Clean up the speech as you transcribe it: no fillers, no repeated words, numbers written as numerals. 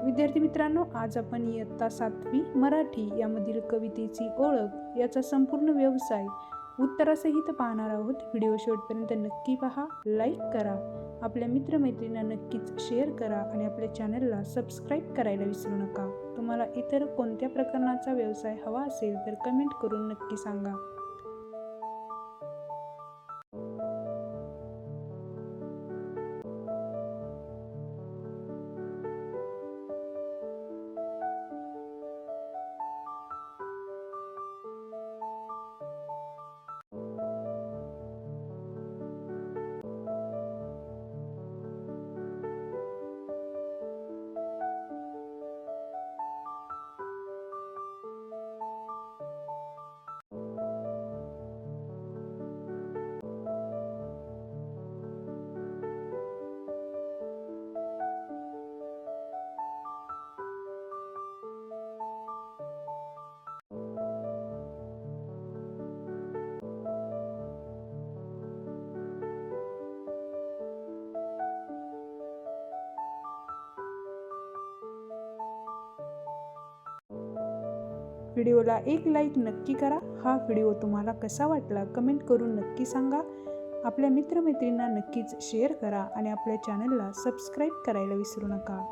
विद्यार्थी मित्रांनो, आज आपण इयत्ता 7वी मराठी यामधील कवितेची ओळख याचा संपूर्ण व्यवसाय उत्तरासहित पाहणार आहोत। व्हिडिओ शेवटपर्यंत नक्की पहा, लाईक करा, आपल्या मित्रमैत्रिणींना नक्कीच शेअर करा आणि आपल्या चॅनलला सबस्क्राईब करायला विसरू नका। तुम्हाला इतर कोणत्या प्रकारचा व्यवसाय हवा असेल तर कमेंट करून नक्की सांगा। व्हिडिओला एक लाईक नक्की करा। हा व्हिडिओ तुम्हाला कसा वाटला कमेंट करून नक्की सांगा। आपल्या मित्रमैत्रिणींना नक्कीच शेअर करा आणि आपल्या चॅनलला सबस्क्राईब करायला विसरू नका।